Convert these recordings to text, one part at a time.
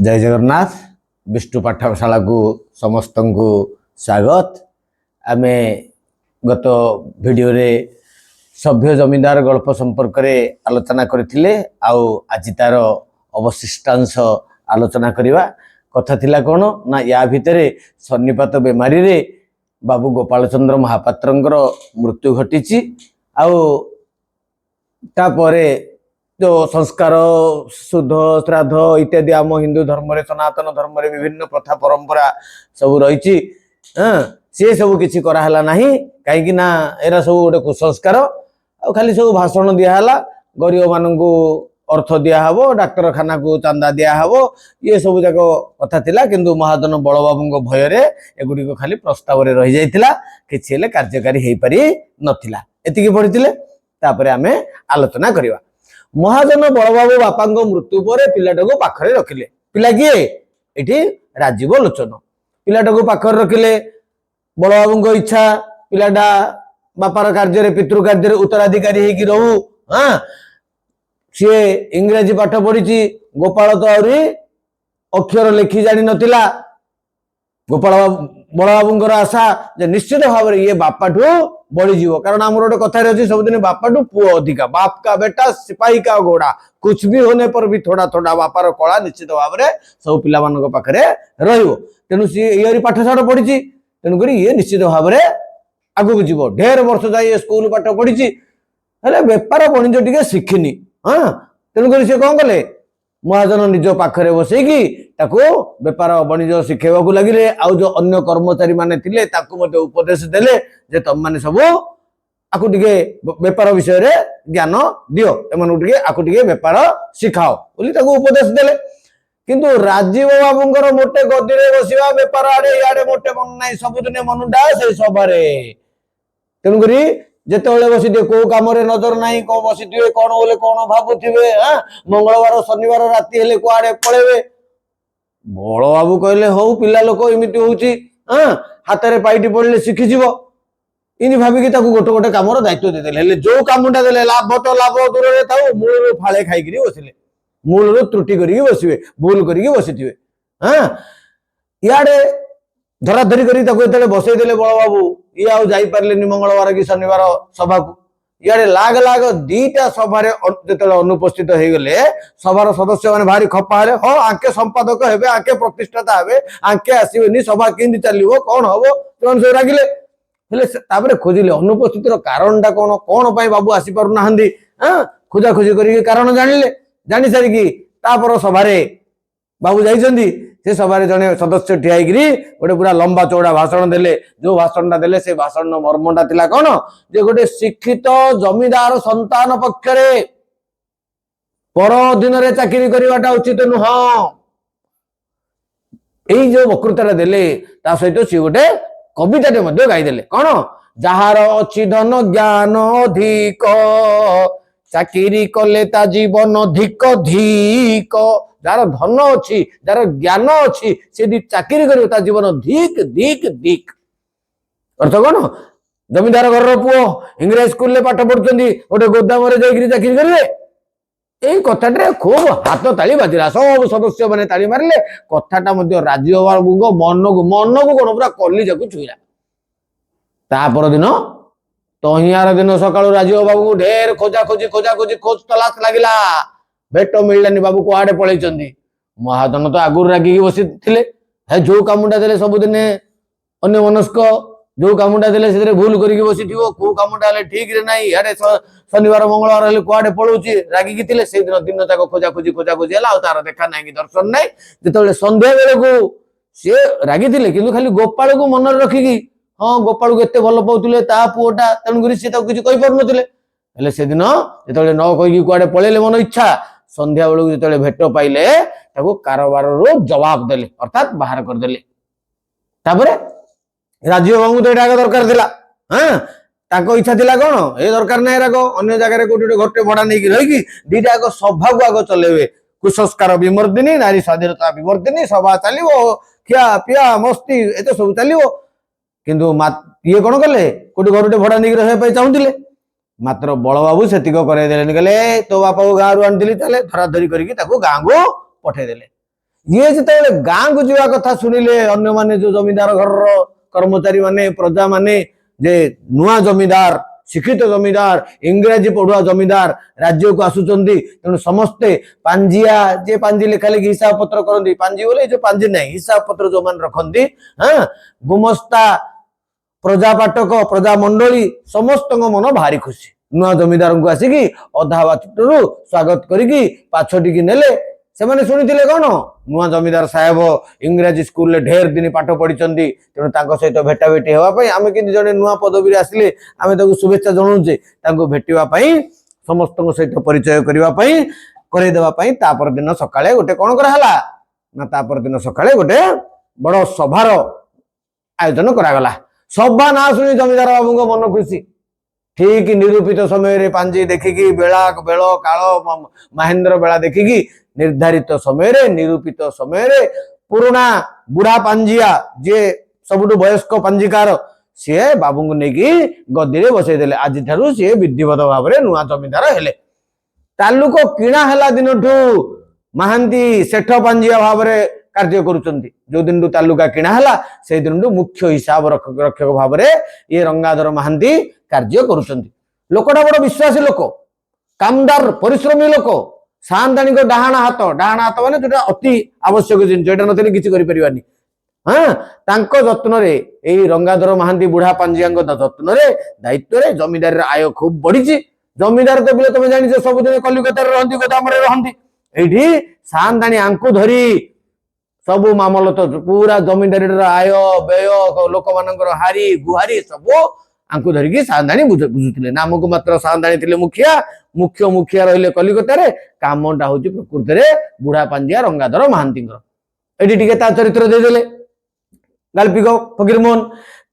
जय जगन्नाथ विष्णु पाठशाला को समस्त को स्वागत। आम गत वीडियो रे सभ्य जमींदार गल्प संपर्क रे आलोचना करथिले आज तार अवशिष्टांश आलोचना करिवा। कथा थिला कोन ना या भितरे सन्निपात बेमारी रे बाबू गोपाल चंद्र महापात्रंकर मृत्यु घटिछि। तापरे जो संस्कार शुद्ध श्राद्ध इत्यादि आम हिंदू धर्म रे सनातन धर्म रे विभिन्न प्रथा परंपरा सब रही सी सब किसी कराला नहीं कहीं ना एरा सब गोटे कुसंस्कार खाली सब भाषण दिहला गरीब मानू अर्थ दिहब डाक्तरखाना को चांदा दिहब ये सब जाक कथा थिला किंतु महाजन बलबाबू भय एगुड़ी खाली प्रस्ताव रे रही जाइथिला किछि कार्यकारी हो पारि नथिला। एतिकी पढ़िथिले तापरे आमे आलोचना करिवा। महाजन बलबाबू बापा मृत्यु पर पिलाटा को पाखरे रखिले। पिला किए एठी राजीव लोचन पिलाटा को पाखरे रखिले। बलबाबू इच्छा पिलाटा बापार कार्य पितृ कार्य उत्तराधिकारी होगी रहू। हाँ सी इंग्रेजी पाठ पढ़ी गोपाल तो आहरी अक्षर लिखि जानी नथिला। गोपाल बलबाबूंकर आशा जे निश्चित भाव में ये बापाठू बढ़ी जीव कारण आम गोटे कथा अच्छी सबुदिन बापाठू पुओ अधिका बाप का बेटा सिपाही का घोड़ा कुछ भी होने पर भी थोड़ा थोड़ा बापार कला निश्चित भाव में सब पिला पाखे तेणु सी ये पाठशाठ पढ़ी तेणुक ये निश्चित भाव में आगू जीव ढेर वर्ष जाए स्कूल पाठ पढ़ी बेपार वाणिज्य टी शिखिनी। हाँ तेणुक सी कौन कले महाजन निज पाखरे बसैकी बेपार वाणिज्य शिखेवा लगिले। आउ जो अन्य कर्मचारी माने थिले ताकू उपदेश देले जे तुम माने सब आकु टिके बेपार विषय रे ज्ञान दियो एमनु टिके आकु टिके बेपार शिखाओ बोली ताकू उपदेश देले। किंतु राजीव बाबूंकर मोटे गदी रे बसिवा बेपार आडे याडे मोटे मन नाही सबुदिने मनुडा से सभारे तेणुकरी जेतेबेले बसिथे को काम रे नजर नाही को बसिथिबे कोन बोले कोन भाबुथिबे। हां मंगलवार शनिवार राति हेले कुआडे पळेबे। बड़ बाबू कहले हौ पिला लोक एमिति होउची हां हाथ रे पाइटी पड़ले शिखि जीवो इनि भाबी कि ताकू गोटे गोटे कामर दायित्व दे देले। हेले जो कामटा देले लाभ तो लाभ दूर रे थाउ मूल फाळे खाइ गिरी बसिले मूल त्रुटि करी बसिबे भूल करी बसिथिबे। हां याडे धराधरी करी ताकू एतले बसै देले बड़ बाबू ये आउ जाई पारलेनी मंगलवार कि शनिवार सभा को। याडे लाग लाग दीटा सभारे जेतले अनुपस्थित हो गले सभार सदस्य माने भारी खपा हेले हो आके संपादक हेबे आके प्रतिष्ठाता हेबे आके आसीबेनी सभा केंदी चलिबो कोन हबो तोन से रागिले। हेले ताबरे खोजिले अनुपस्थितर कारणटा कोन कोन पई बाबू आसी पारु नाहंदी। हां खोजा खोजी करी कारण जानिले जानि सारी कि तापर सभारे बाबू जाइछंदी से सभारे जने सदस्य ठियाइगिरी गोटे पूरा लंबा चौड़ा भाषण देले। जो भाषणटा देले से भाषण मर्मटा थिला कोन जे गोटे शिक्षित जमीदार संतान पक्षरे पर दिन रे चाकरी करिवाटा उचित नुह। एई जो वक्तृता देले ता सहित सी गोटे कविताटे मध्ये गाई देले कोन जहार अछि धन ज्ञान अधिक चाकरी कले ता जीवन धिक धिक। जार धन अच्छी जार ज्ञान अच्छी से चाकरी कर जीवन धिक धिक धिक। अर्थ कौन जमींदार घर पुओ इंग्रेज स्कूल पाठ पढ़ुं गोटे गोदाम चाकरी करेंगे यही कथाटे खूब हाथ ताली बाजिला सब सदस्य मैंने ताली मारे कथाटा राजीव बाबू मन को कौन पूरा कलिजा को छुईला। तापर दिन तहियार दिन सकाळु राजीव बाबू ढेर खोजा खोजी खोज तलाश लगिला भेट मिललानी बाबू कुआडे पळैचंदी। महाजन तो आगुर रागी बसी थिले हे जो कामुंडा देले सबुदिने अन्य मनस्क जो कामुंडा देले से भूल करिक बसिथिबो को कामुंडा ले ठीक रे नाही याडे शनिवार मंगलवार हेले कुआडे पळौची रागी कि थिले से दिन तक खोजा खोजी हला तार देखा नाही कि दर्शन नाही। जेतबेले संध्या बेले को से रागी थिले किंतु खाली गोपाल को मन रखिकी हां गोपाल को एते भल पाउथिले ता पुओटा तणगुरी से ताको किछि कहि पार नथिले। हेले से दिन जेतबेले न कहि कुआडे पळेले मन इच्छा संध्या बेलू जो भेट पाइले कारोबार जवाब देले अर्थात बाहर करदे। राजीव बाबू तो यहाँ दरकार थिला। हाँ इच्छा थिला कौन ये दरकार ना राग अन्य जगह कोटे घरटे भड़ा नहीं रही दीटा आग सभा को आग चलेबे कुसंस्कार विमर्दिनी नारी स्वाधीनता विमर्दिनी सभा चलो खिया पिया मस्ती एत सब चलो किंतु ये कौन कले कोटे घरटे भड़ा नहीं रहा चाहूले मात्र बलबाबू से करे कहले तो बापा को गाँव आनी धराधरी करके गाँ को पठेदेले। ये जिते गाँ को जावा कथा शुणिले अन्य माने जो जमीदार घर कर्मचारी माने प्रजा माने जे नुआ जमीदार शिक्षित जमीदार इंग्राजी पढ़ुआ जमीदार राज्य को आसुचंदी तेणु समस्ते पांजिया जे पांजी लेखा लेखि हिसाब पत्र करती पांजी बोले जो पांजी नहीं हिसाब पत्र जो मान रखती हाँ गुमस्ता प्रजा पाठक प्रजा मंडली समस्त मन भारी खुशी नुआ जमीदार को आसिकी अधा बाटू स्वागत करिकी पाछटी नेले से मैंने शुणी कौन नुआ जमीदार साहेब इंग्राजी स्कूल ढेर दिन पाठ पढ़ी तेणु सहित भेटा भेटी होगापाई आम कि जड़े नुआ पदवी आसिले आम शुभेच्छा जनाऊे भेटापी समस्त सहित परिचय करदेवाई तापर दिन सका गोटे कौन कराला ना तापर दिन सका गोटे बड़ सभार आयोजन करागला सभा ना शुणी जमीदार बाबू को मन खुशी ठीक निरूपित समय पांजी देखिकी बेला बेल काल महेंद्र बेला देखिकी निर्धारित समय निरूपित समय पुराना बुढ़ा पांजिया जे सबुठु वयस्क पांजिकार सी बाबू को लेकिन गद्दी में बसईदे आज सी विधिवत भाव में नुआ जमीदार हेले तालुक किणा है दिन महांती सेठ पांजिया भाव में कार्य करुचंती जो दिन तालुका किणा है से दिन मुख्य हिसाब रक्षक भाव में ये रंगाधर महांती कार्य करुचंती लोकटा बड़ विश्वासी लोक कामदार परिश्रमी लोक सान्ताणी को डाहाण हाथ माने जोटा अति आवश्यक जिन जोटा नथिले किछि करि परिबानी हाँ जत्न रे एई रंगाधर महांती बुढ़ा पांजिया जत्न रे दायित्व रे जमीदार आय खूब बढ़ी जमीदार तो बोले तुम जानी सबुदिन कलिकता रहती गोदाम रहती एठी सान्ताणी आंकु धरी सब मामलत पूरा जमीदारी आय व्यय लोक मानकर हारी गुहारी सब आंकु धरिकी सान्ताणी बुझुले नाम को मात्र सान्ताणी थिले मुखिया मुख्य मुखिया रहिले कलिकता रे कामटा होची प्रकृति रे बुढ़ा पांजिया रंगाधर महांती एठी टिके ता चरित्र दे देले गाल्पिक फकीरमोहन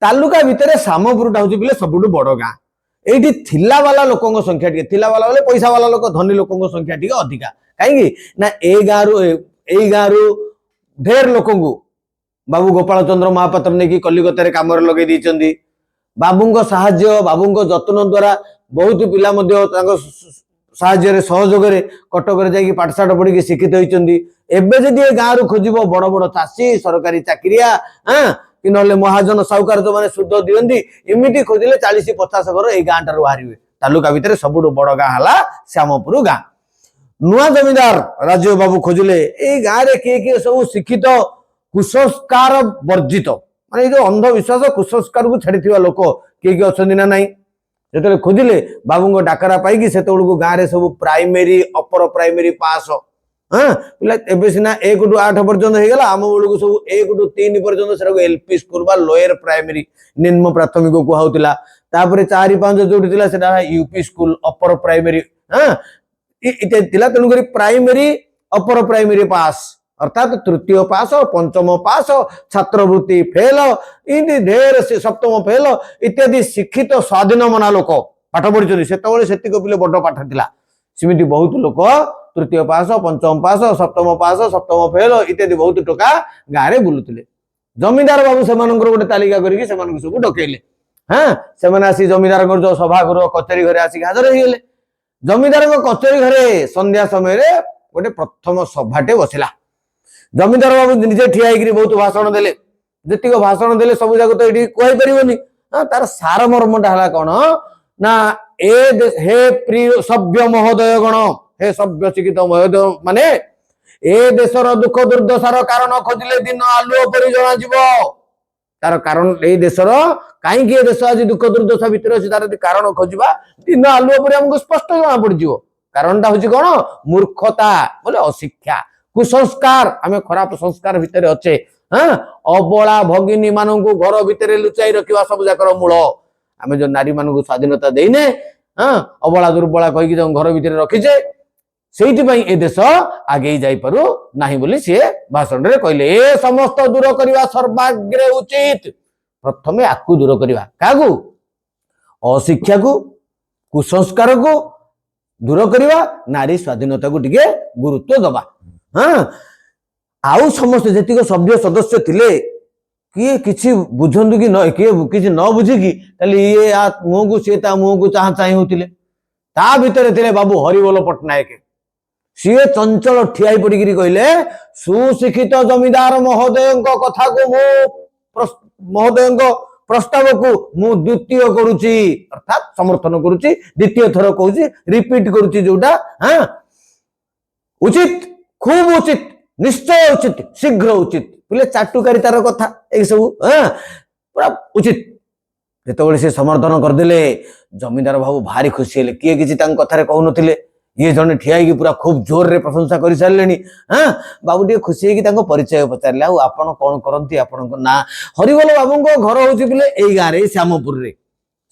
तालुका भितर सामपुरटा होची बिले सबुठु बड़ गाँ एठी थिला वाला लोकंग संख्या टिके थिला वाला बोले पैसा वाला लोक धनी लोकंग संख्या टिके अधिका काहेकि ना ए गाँरु ढेर लोकंगु बाबू गोपाल चंद्र महापात्र नेकी कलिकता रे काम लगे दी बाबूंको साहाଯ୍ୟ बाबूंको जत्न द्वारा बहुत पिला साहाଯ୍य सहयोग कटक जाकि पाठशाठ पढ़ी शिक्षित होती एवं जदि गाँव खोज बड़ बड़ चाषी सरकारी चाकरिया हाँ कि ना महाजन साहूकार जो मैंने सुध दिखती एमती खोजिले 40-50 घर ये गाँ ठार बाहर तालुका भितर सबुठ बड़ गाँ है श्यामपुर गाँ नुआ जमीदार राजीव बाबू खोजिले ये गाँव में किए सब शिक्षित कुसंस्कार वर्जित माने जो अंधविश्वास कुसंस्कार को छाड़ी लोक किए अच्छा ना नाई जो खोजिले बाबू डाकरा पाई से गाँव में सब प्राइमेरी अपर प्राइमेरी पास हाँ पिला एबे सिना 1 टू 8 पर्यंत हो गला आम बेलू सब 1 टू 3 पर्यंत से एलपी स्कूल बा लोअर प्राइमरी निम्न प्राथमिक कहूला 4-5 जो यूपी स्कूल अपर प्राइमरी हाँ इत्यादि तेणुक प्राइमरी अपर प्राइमरी पास अर्थात तृतीय पास पंचम पास छात्रवृत्ति फेल इति ढेर सप्तम फेल इत्यादि शिक्षित स्वाधीन मना लोक पाठ पढ़ी से पिले बड़ पाठ थिला सेमिति बहुत लोक तृतीय पास पंचम पास सप्तम फेल इत्यादि बहुत टोका गाँव में बुलुले जमीदार बाबू से गोटे तालिका करके सब डकैले हाँ से आसी जमीदार जो सभागृह कचेरी घरे आसिक हाजर होगले जमीदार कचेरी घरे संध्या समय गोटे प्रथम सभाटे बसला जमीदार बाबू निजे ठिया होकर बहुत भाषण देले जी भाषण देले सब जाक तो ये कहीपरि हाँ तार सार मर्मटा है कौन ना हे प्रिय सभ्य महोदय गण हे सभ्य शिक्षित महोदय माने ए देशर दुख दुर्दशार कारण खोजिले दिन आलुओ परि जना जीव तार कारण ए देशर कहीं ए देश आज दुख दुर्दशा भितर अच्छी तार कारण खोजा दिन आलुओ परि हमको स्पष्ट जना पड़ो कारणटा हूँ कौन मूर्खता बोले अशिक्षा कुसंस्कार आम खराब संस्कार भितर अच्छे हाँ अबला भगिनी मानू घर भितर लुचाई रखा सब जाकर मूल आम जो नारी मान स्वाधीनता देने हाँ अबला दुर्बला कहीकि जो घर भितर रखीचे से देश आगे जापरू ना बोली सी भाषण में कहले ए समस्त दूर करवा सर्वाग्रे उचित प्रथम आकु दूर करवा क्या अशिक्षा को कुसंस्कार को दूर करवा नारी स्वाधीनता को टिके गुरुत्व दबा हाँ आउ समस्त जी सभ्य सदस्य थिले किए किसी बुझंतु कि न किए किसी न बुझिकी ये मुह को सी मुह को चाह चाह होते ता भितर थे बाबू हरिबोल पट्टनायक सीए चंचल ठिया पड़ी कहले सुशिक्षित जमीदार महोदय कथा को महोदय प्रस्ताव को मु द्वितीय करुची अर्थात समर्थन करुची द्वितीय थर कहूची रिपीट करुची जोटा हाँ उचित खूब उचित निश्चय उचित शीघ्र उचित बोले चाटुकारितार कथा ए सब हाँ पूरा उचित जिते से समर्थन करदे जमीदार बाबू भारी खुशी हेले किए किसी कथार कहून ये जन ठिया पूरा खूब जोर रे प्रशंसा कर सारे हाँ बाबू टे खुशी हो परिचय पचारे आपड़ कौन करती आपण ना हरिबोल बाबू घर हूँ बोले यही गाँव में श्यामपुर रे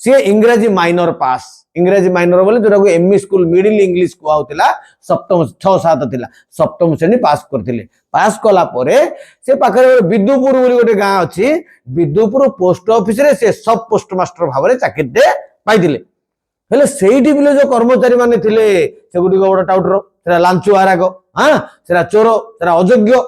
सी इंग्राजी माइनर पास इंग्राजी माइनर बोले जो एमई स्कूल मिडिल इंग्लिश कहला सप्तम 6-7 थिला सप्तम श्रेणी पास करथिले पास कला परे से पाखरे विदुपुर बोली गोटे गाँ अच्छी विदुपुर पोस्ट ऑफिस रे से सब पोस्ट मास्टर भाव में चाकरी पाइथिले हेले सेठी बिले जो कर्मचारी माने थिले से गुडी बड़ टाउटर सेरा लांचुआ राग हाँ सेरा चोर सेरा अयोग्य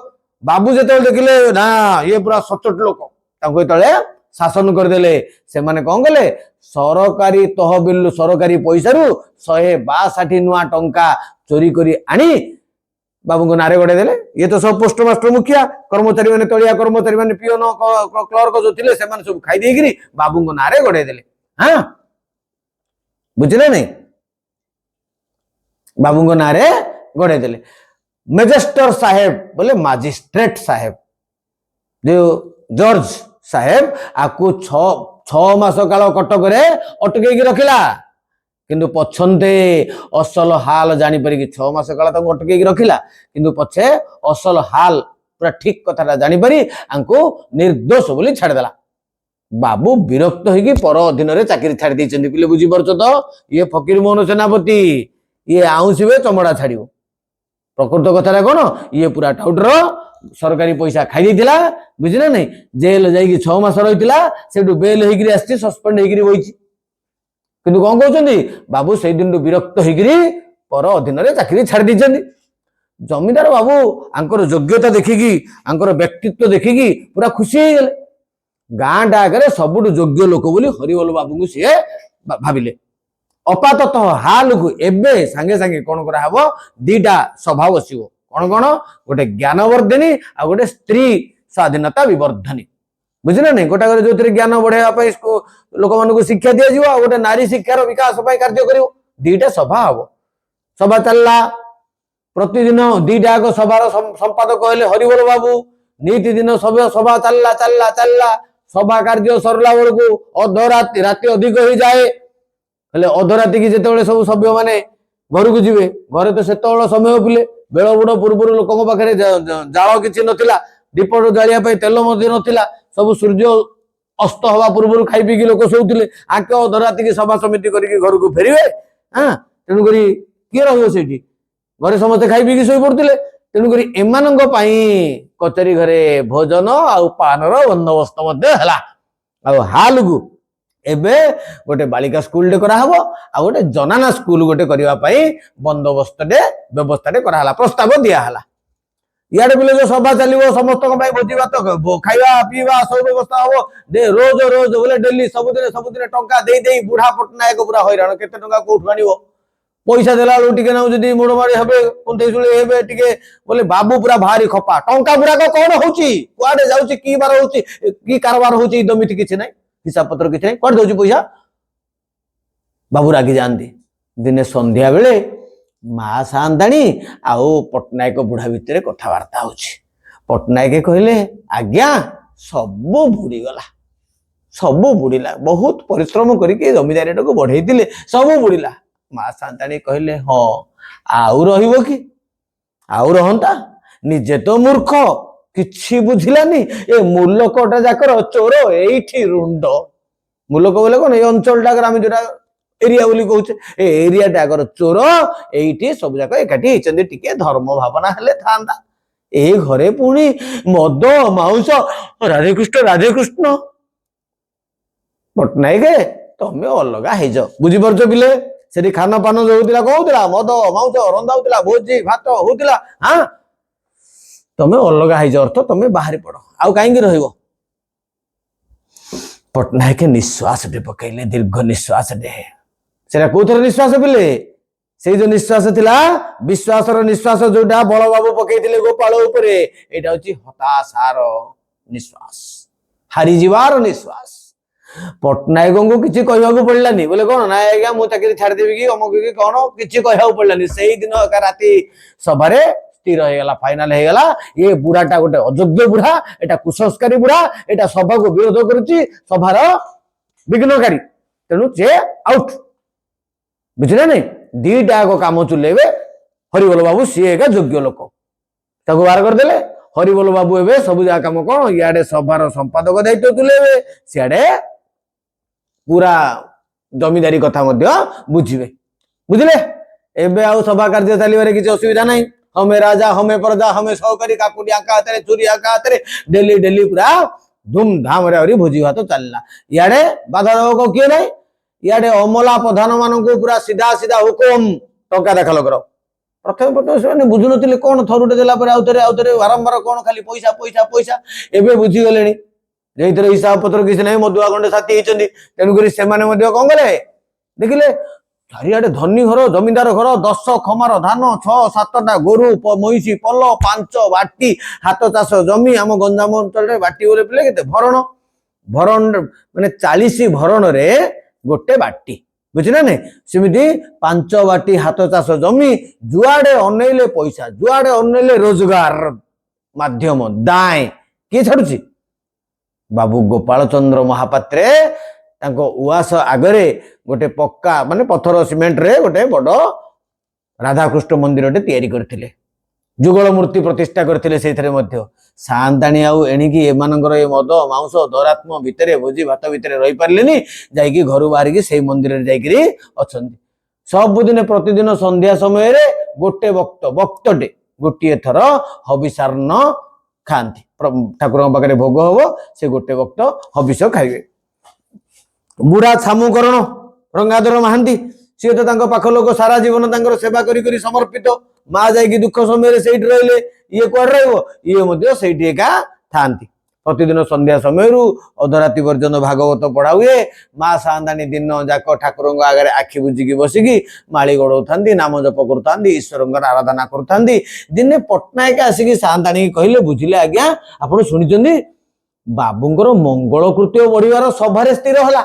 बाबू जेते देखिले ना ये पूरा सचोट लोक ताको तळे शासन करदेले से माने कौन गले सरकारी तहबिल सरकारी पैसा रु 162 नुआ टंका चोरी करी आनी बाबू को नारे गड़े देले ये तो सब पोस्ट मास्टर मुखिया कर्मचारी माने तलिया कर्मचारी माने पियोन क्लर्क जो थिले से माने सब खाई देगिरी बाबू को नारे गड़े देले हाँ बुझले नहीं बाबू को नारे गड़े देले मैजिस्टर साहेब बोले मजिस्ट्रेट साहेब जो जॉर्ज साहेब आपको 6 मास काल कटक रे अटके रखिला किंतु पछंते असल हाल जानी पारि 6 मास काल तक अटके रखिला किंतु पछे असल हाल पूरा ठीक कथा जानी पारि आंको निर्दोष बोली छाड़ देला बाबू विरक्त होगी पर अधीन रे चाकरी छाड़ दी पिले बुझी पारछ तो ये फकीर मोहन सेनापति ये आउसिबे चमड़ा छाड़ियो प्रकृत कथा कौन ये पूरा टाउटर सरकारी पैसा खाई देथिला बुझिला नहीं जेल जाइए 6 मास रहीतिला सेठू बेल होइकरी आछि सस्पेंड होइकरी बइछि किंतु कौन कहउछन्ती बाबू से दिन विरक्त होइकरी पर अधीन रे चाकरी छाड़ दी जमीदार बाबू आंकर योग्यता देखिकी आंकर व्यक्तित्व देखिकी पूरा खुशी हो गले गाँ डाकरे सबुठ योग्य लोक बोली हरिबोल बाबू को सी भाविले अपातत हाल को एबे सांगे सांगे कौन करा हबो दीटा सभा बसिबो कौन कौन गोटे ज्ञानवर्धिनी आ गोटे स्त्री स्वाधीनता विवर्धनी बुझिले नहीं गोटा जो ज्ञान बढ़ावा लोक मान शिक्षा दि जाव गोटे नारी शिक्षार विकास कार्य कर दीटा सभा हम सभा चलला प्रतिदिन दीटा सभार संपादक कहले हरिबोल बाबू नीति दिन सभा चलला चलला चलला सभा कार्य सरला बेलू अधराति राति अधिक हो जाए हेले अधराति की जिते सब सभ्य माने घर को जीवे घरे तो सेत समय पिले बेल बुड़ पूर्व लोक पाखे जाल किसी नथिला दीप जालिया तेल नथिला सब सूर्य अस्त हवा पूर्व खाई पीकी लोक शोले आके अधराति की सभा समिति करके घर को फेरवे हाँ तेणुक किए रही घरे समस्ते खाई पीकी शोई पड़ते तेणुक एमानंक कचेरी घरे भोजन आउ पानर बंदोबस्त हाल को एबे गोटे बालिका स्कूल कराहब आ गोटे जनाना स्कूल गोटे करने बंदोबस्त व्यवस्था कराला प्रस्ताव दिहला इे बोले जो सभा चलो समस्त भोजी भात खाଇବା पीवा सब व्यवस्था हम रोज रोज बोले डेली सबुदिन टंका दे बुढ़ा पटनायक पूरा हैरान केते टंका कोठु आनिबो पैसा देला टे ना जब मुड़माड़ी हे कुंथेशुली हे टे बोले बाबू पूरा भारी खपा टंका गुड़ाक कौन होड़े जाऊँगी कि बार हो कारबार होमिति किसी ना हिसाब पत्र किसी ना कौन दौर पैसा बाबू रागी जाती दिने संध्या बेले माँ सान्ताणी आउ पटनायक बुढ़ा भितर कथबार्ता हो पटनायक कहले आज्ञा सबू बुड़ीगला सबू बुड़ीला बहुत परिश्रम करके जमीदारी को बढ़े सबू बुड़ीला माँ सान्ताणी कहले हाँ आउ रहिबो कि आउ रहंता निजे तो मूर्ख किछि बुझिलानी ए मूलकटा जाकर चोर एठी रुंड मूलक बोले कौन ये अंचल टाकर आम जो एरिया बोली कहचे एरिया टाकर चोर एठी सब जाक एकाठी होइचंदी टिके धर्म भावना हेले थांदा ए घरे पुणी मद मांस राधे कृष्ण पटनायक तमे अलगा हो जाओ बुझीपार पिले से खान पान जो होता कौन होता मद मांस रंधा होता भोजी भात होता हाँ तमे अलगा हो जाओ अर्थ तमे बाहरी पड़ आउ कहीं रहिबो पटनायक निश्वास पकईले दीर्घ निश्वास से कौन निश्वास पिले से जो निश्वास थिला विश्वासर निश्वास जोटा बड़ बाबू पकईले गोपाल उपरे एटा होची हताशार निश्वास हारी जीवार निश्वास पट्टनायक को किसी कहवाक पड़लानी बोले कौन ना आज्ञा मुझे चाकरी छाड़देवी कि अमुक कि कौन किसी कहवाक पड़लानी से दिन राति सभार स्थिर होगा फाइनाल होगा ये बुढ़ाटा गोटे अयोग्य बुढ़ा एटा कुसंस्कारी बुढ़ा एटा सभा को विरोध करुच्ची सभार विघ्नकारी तेणु से आउट बुझे नहीं दीटा काम चुलेबे हरिबोल बाबू सी एक योग्य लोक ताको बाहर करदे हरिबोल बाबू एवं सब जगह कम कौन इे सभार संपादक दायित्व तुलेबे सियाड़े पूरा जमीदारी कथा बुझे बुझले एबे आउ सभा कार्य चलिबारे किसी असुविधा नहीं हमें राजा हमें प्रजा हमें सहकारी काकुड़िया का हाथ चूरिया का हाथ डेली डेली पूरा धूमधाम रे भोजी भात चलला इे बाधा देवक किए नहीं इे अमला प्रधान मान पूरा सीधा सीधा हुकुम टंका दाखल कर प्रथम प्रथम बुझु नी कौन थरुटे देला आउे बारंबार कौन खाली पैसा पैसा पैसा एवं बुझीगले हिसाब पत्र किसी ना मधुआ खंडे साथी होती तेणुक से कौन कले देखिले चारियाडे धनी घर जमींदार घर 10 खमार धान 6-7टा गोरु महिषी पल 5 बाटी हाथ चाष जमी आम गंजाम अंचल बाटी बोले पिले के भरण भरण माने 40 भरण रे गोटे बाटी बुझे ना सेमती 5 बाटी हाथ चाष जमी जुआडे अनैले पैसा जुआडे अनैले रोजगार माध्यम दाए किए छाड़ुची बाबू गोपाल चंद्र महापात्रे उआस आगरे गोटे पक्का माने पत्थर सीमेंट रे गोटे बड़ राधाकृष्ण मंदिर तैयारी करथिले जुगल मूर्ति प्रतिष्ठा करथिले सेथरे मध्य सांताणी आउ एणिकी एमानकर ए मद मांस दौरात्म भितरे भोजी भात भितरे रही पारलेनी जाइकी घर बाहर की सेई मंदिर रे जाइकरी अछंती सबुदिन प्रतिदिन संध्या समय रे गोटे वक्तटे गोटे थर हविषार्ण खाती ठाकुर पाखे भोग हम से गोटे वक्त हविष खाइबे बुढ़ा छामुकरण रंगाधर महांती सी तो पाख लोक सारा जीवन सेवा करी समर्पित माँ जाइए दुख समय से रही ये कड़े रही एका था प्रतिदिन संध्या समय अधराति पर्यटन भागवत पढ़ा हुए माँ सांताणी दिन जाक ठाकुर आगे आखि बुझिकी बसिकी माली गड़ौता नाम जप करुता ईश्वर आराधना करुता दिने पट्टनायक आसिकी सांताणी कहले बुझिले आज्ञा आप शुणी बाबूंर मंगल कृत्य बढ़िवार सभारे स्थिर है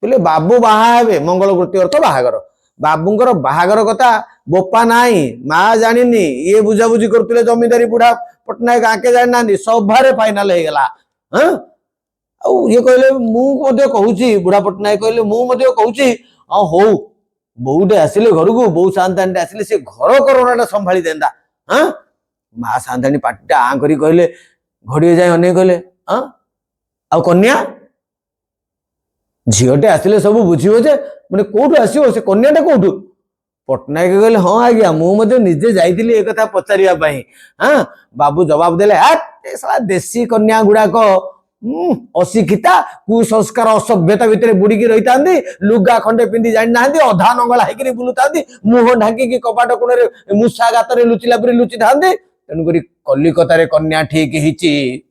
बोले बाबू बाहा मंगल कृत्य अर्थ बाहागर बाबूंर बाहागर कथा बोपा नाई माँ जानी ये बुझाबुझी करते जमींदारी बुढ़ा पट्टनायक आके जानी ना सभारे फाइनाल होगा हाँ ये कहले मुझे कहूँ बुढ़ा पट्टनायक कहले मुझे कहूँ हाँ हौ बोटे आसिले घर को बो सांताणी आसिले से घर करोना संभाली देता हाँ माँ सांताणी पाटिटा आँ करी कहले घड़िए जाए अने कहले हाँ आ कन्या झीटे आसिले सब बुझे जे मैंने कौटू आसो से कन्याटा कौटू पट्टनायक कहले हाँ आज्ञा मुझे निजे जाइली एक कथा पचारिया हाँ बाबू जवाब देले साला देशी कन्या गुड़ाक अशिक्षिता कुसंस्कार असभ्यता भितर बुड़ीकी रही था लुगा खंडे पिंधि जानी ना अधा नंगला होकर बुलूता मुह ढांकी कपाट कोणे मूषा गात लुचिला परी लुचि था तेणुक कलिकतार कन्या ठीक हिची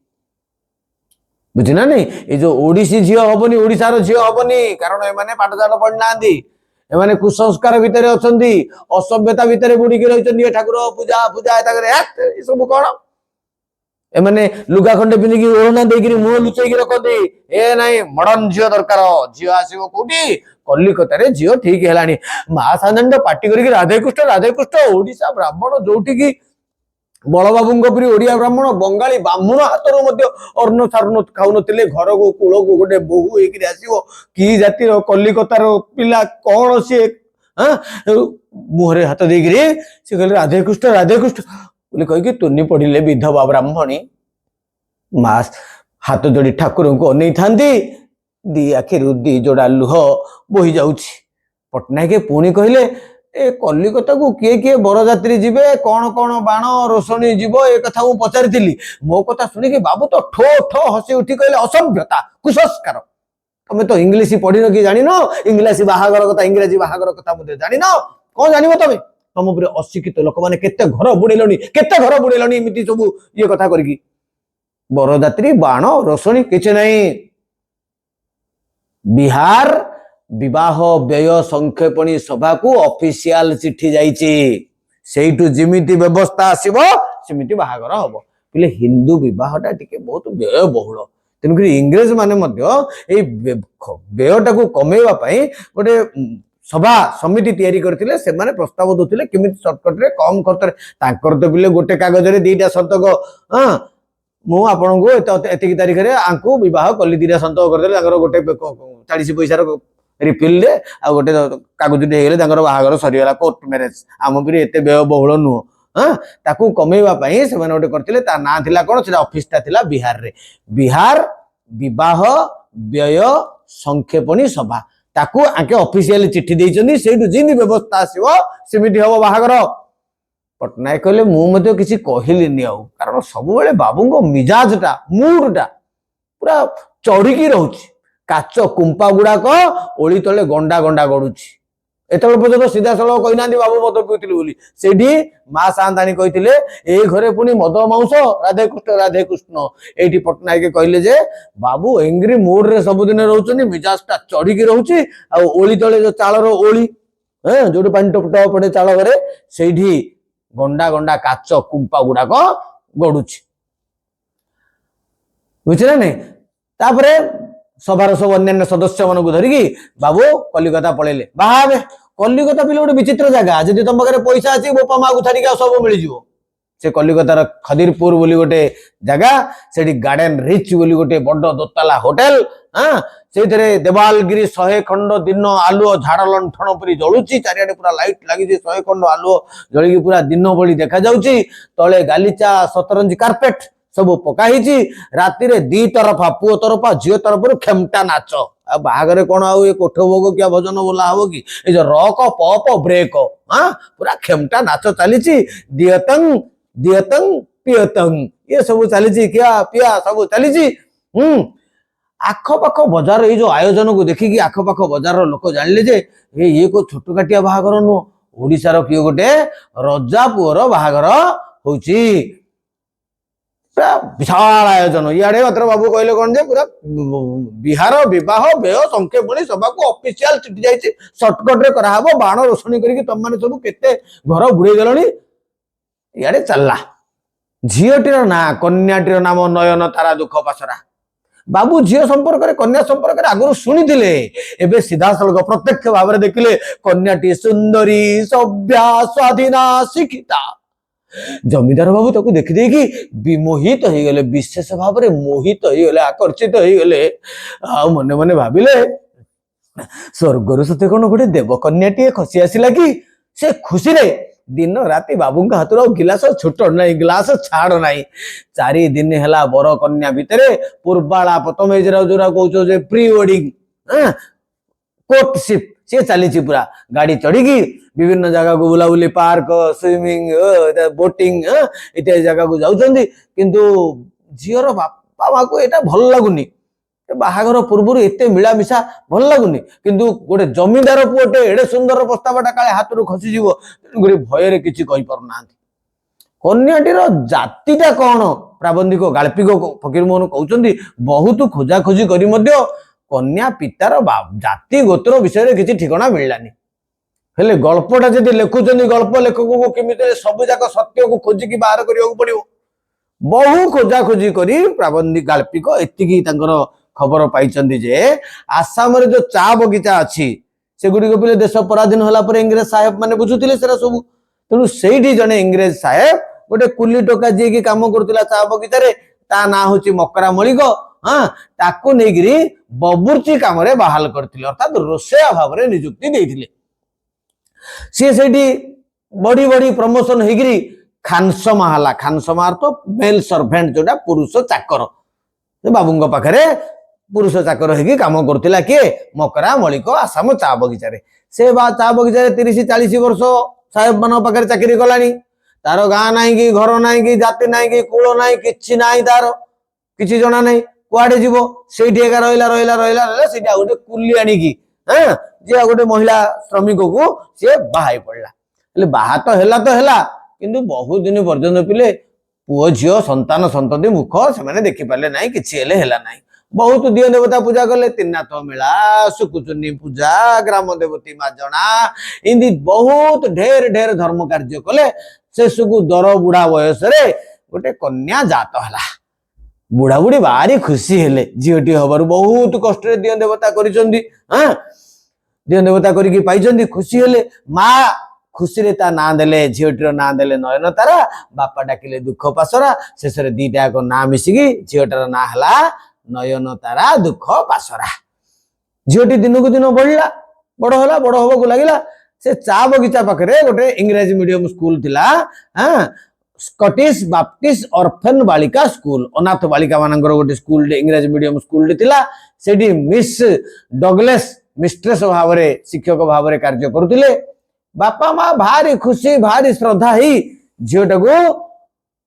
बुझना नहीं ये जो ओडिसी झील हबनी ओडिशार झील हबनी कारण एमाने पाठशाला पढ़ना एमाने कुसंस्कार भितर अच्छा असभ्यता भितर बुड़ीकी रही ठाकुर पूजा पूजा सब कौन एमाने लुगा खंडे पिंधिकी ओढ़ना देकी मुह लुचेकी रखती ए नाई मॉडर्न झील दरकार झील आसो कौटी कलिकतार झील ठीक है माँ सांताणी पार्टी करके राधेकृष्ण ओडिशा ब्राह्मण जोटिकी बलबाबू ओडिया ब्राह्मण बंगाली ब्राह्मण हाथ अर्ण सार्ण खाऊ थे घर को कूल को गोटे बोहू होकर आसो कि जातिर कलिकतार पिला कौन सी हाँ मुहरे हाथ देकर सी कहले राधेकृष्ण बोले कहीकि तुनी पढ़िले विधवा ब्राह्मणी माँ हाथ जोड़ी ठाकुर को अनै था दी आखिर दी जोड़ा लुह बोही जाऊँ पट्टनायक पुणी कहले ए कलिकता को किए किए बरजात्री जीवे कौन कौन बाण रोशनी जीव ए कथा मु पचारि मो कथा शुणिकी बाबू तो ठो ठो हसी उठी कहले असभ्यता कुसंस्कार तमें तो इंग्लिश पढ़ी कि जान इंग्लिश बाहागर कथा इंग्राजी बाहागर कथा जान कौन जान तुम तुम उपर अशिक्षित लोक मैंने केते घर बुड़ेलनी एमती सब ये कथा करी बरजात्री बाण रोशनी किसी नहीं बिहार विवाह व्यय संक्षेपणी सभा को ऑफिशियल चिट्ठी जाइछि सेइटु जिमिति व्यवस्था आसीबो सेमिति बाहागर हबो पिले हिंदू विवाहटा टिके बहुत व्ययबहुल तेणुक इंग्रेज माने व्ययटा को कमेवा गोटे सभा समिति तैयारी करथिले से माने प्रस्ताव दोथिले केमिति शॉर्टकट रे कम खर्च रे तांकर तो पिले गोटे कागज रे दीटा संतक हां मु आपन को एतिकी तारीख रे आंकु विवाह कली दीटा संतक कर देले तांकर गोटे 40 पैसा रो रिफिल रे आ गोटे कागज दे हेले तांकर बाहागर सरीगला कोर्ट मैरिज आम पिरे एते व्ययबहुल नु हां ताकू कमेवा पई से माने गोटे करथिले ता ना थिला कोन सेटा ऑफिस ता थिला बिहार रे बिहार विवाह व्यय संक्षेपणी सभा ताकू आके ऑफिशियल चिट्ठी देइचंदी सेठु जिंदी व्यवस्था आसीबो सेमिति हबो बाहागर पटनायक कहले मु मध्ये किछि कहिलिनी आउ कारण सब बेले बाबूंगो मिजाजटा मूडटा पूरा चढ़िकी रहउछि काच कुंपा गुडा को ओली तले गंडा गंडा गडुछि एतबे पर्यंत सीधा सळो कहिनांदी बाबू मद पिउतिली बोली सेठी मा सांतानी कहिथिले ए घरे पुनी मद मांस राधे कृष्ण एठी पटनायक कहले जे बाबू एंग्री मूड रे सब दिन रहउछनी मिजाजटा चढ़िकी रहउछि आ ओली तले जो चाळर ओली जोडी पानी टप टप पडे चाळ घरे सेठी गंडा गंडा काच कुंपा गुडा को गडुछि बुझिला नै तापरे सभार सब अन्य सदस्य मन को धरिकी बाबू कलिकता पळेले बाहाबे कलिकता पिले गोटे विचित्र जगह जदि तुम पाखे पैसा अछि बोपा मा को छाड़ी सब मिल जिवो से कलिकतार खदिरपुर बोली गोटे जगह सेठी गार्डन रिच बोली गोटे बड़ दोताला होटल हां सेथरे देवालगिरी 100 खंड दिन आलुओ झाड़ लंठन परी जळुची चारियाडे पूरा लाइट लागि 100 खंड आलुओ जळिकी पूरा दिन बळी देखा जाउची तळे गालीचा सतरंजी कार्पेट सब पकाई राति रे दी तरफा पुओ तरफा झियो तरफ खेमटा नाच बाहागर कौन आउ कोठ भोग क्या भजन बोला हम कि जो रक पप ब्रेक हाँ पूरा खेमटा नाच चली दियतंग दियतंग पियतंग ये सब चली क्या पिया सब चली आखपाख बजार ये जो आयोजन को देखिकी आखपाख बजार लोक जानिले जे ये को छोट काटिया बाहागर नुह ओडिशार किए गोटे रजा पुअर बाहागर होउची विशाल आयोजन इे मात्र बाबू कहले कौन जे पूरा बिहार विवाह व्यय संक्षेपणी सभा को ऑफिशियल चिट्ठी जाइए सर्टकट रे कराहब बाण रोषणी करके तुम मैंने सब केते घर बुड़े गलनी इे चलला झीटीर ना कन्याटीर नाम नयन तारा दुख पासरा बाबू झील संपर्क में कन्या संपर्क में आगु शुणी एबे सीधा सड़क प्रत्यक्ष भाव में देखिले कन्याटी सुंदरी सभ्या स्वाधीना शिक्षिता जमीदार बाबू ताको देखि देखि विमोहित हो गले विशेष भाव में मोहित हो गले आकर्षित हो गले आ मने मने भाबिले स्वर्गर सते कोन गोटे देवकन्याटी खसी आसिला कि से खुशी रे दिन राति बाबू हाथ गिलास छुट ना गिलास छाड़ ना 4 दिन है बर कन्या भितर पूर्वाला प्रथम जोरा कह प्री वेडिंग कोर्टशिप सी चली पूरा गाड़ी चढ़ी विभिन्न जगह को बुलाबुली पार्क स्विमिंग बोटिंग इत्यादि जगह को जाउछंदी किंतु झीर बापा माँ को यहाँ भल लगुनि बाहागर पूर्व एते मिलामिशा भल लगुनि किंतु गोटे जमीदार पुओटे एडे सुंदर प्रस्तावटा काले हाथ रू खसीज भय किसी कहीपना कन्याटीर जातिटा कौन प्राबंधिक गाल्पिक फकीरमोहन कहते बहुत खोजाखोजी करी कन्या पितार जाति गोत्र विषय किसी ठिकाना मिललानी हेले गल्पटा जदि लिखुचंदी गल्प लेखक को केमी सब जाक सत्य को खोजिकी बाहर करने पड़ो बहु खोजाखोजी करी प्राबंधिक गाल्पिक एतिकी खबर पाई जे आसाम रे जो चा बगीचा अच्छी से गुड़ी पिले देश पराधीन होला पर इंग्रेज साहेब माने बुझुतिले सेरा सब तेणु सेठी जने इंग्रेज साहेब गोटे कुली टोका जी की काम करथिला चा बगीचा रे ता ना होची मकरा मलिक हाँ ताकू नेगिरी बबुर्ची काम रे बहाल करथिले अर्थात रोसेया भाव रे नियुक्ति देथिले सी सेठी बड़ी बड़ी प्रमोशन हेगिरी खानसमा हला खानसमा तो मेल सर्वेंट जोटा पुरुष चाकर बाबूंग पाखरे पुरुष चाकर हेगी काम करथिला के मकरा मलिक आसाम चा बगीचा रे से चा बगीचा रे 30-40 वर्ष साहेब मान पाखरे चाकरी कलानी तार गाँ नाई कि घर नाई कि जाति नाई कि कूल नाई किछि नाई तार किछि जना नाई कुआडे जीवो सेठी एका रहिला रहिला रहिला रहिला सेठी आ गोटे कुली आनिकी हां जे गोटे महिला श्रमिक को से बाहाई पड़ला हेले बाहा तो हेला किंतु बहुत दिन पर्यंत पिले पुओ झियो संतान संतति मुख से देखि पारे ना कि हेला ना बहुत दिय देवता पूजा कले त्रिनाथ मेला सुकुचुनी पूजा ग्राम देवती माजना इndi बहुत ढेर ढेर धर्म कार्य कले से सुकु दर बुढ़ा बयस रे गोटे कन्या जात हला बुढ़ा बुढ़ी भारी खुशी हेले झीटी हबार बहुत कष्ट दिय देवता करिसंदी हां दिय देवता करिकी पाइसंदी खुशी हेले माँ खुशी रे ता ना देले झीटीर ना देले नयन तारा बापा डाकिले दुख पासरा शेष रे दीटा को ना मिसिकी झीटर ना हला नयन तारा दुख पासरा झीटी दिन को दिन बढ़ला बड़ होला बड़ हबो को लागिला से चा बगीचा पाखरे गोटे इंग्रजी मीडियम स्कूल थिला हां स्कॉटिश बाप्टिस्ट ऑर्फन बालिका स्कूल अनाथ बालिका मानकर गोटे स्कूल इंग्रजी मीडियम स्कूल थिला सेठी मिस डगलेस मिस्ट्रेस भावरे शिक्षक भावरे कार्य करुतिले बापा माँ भारी खुशी भारी श्रद्धा ही झीटा को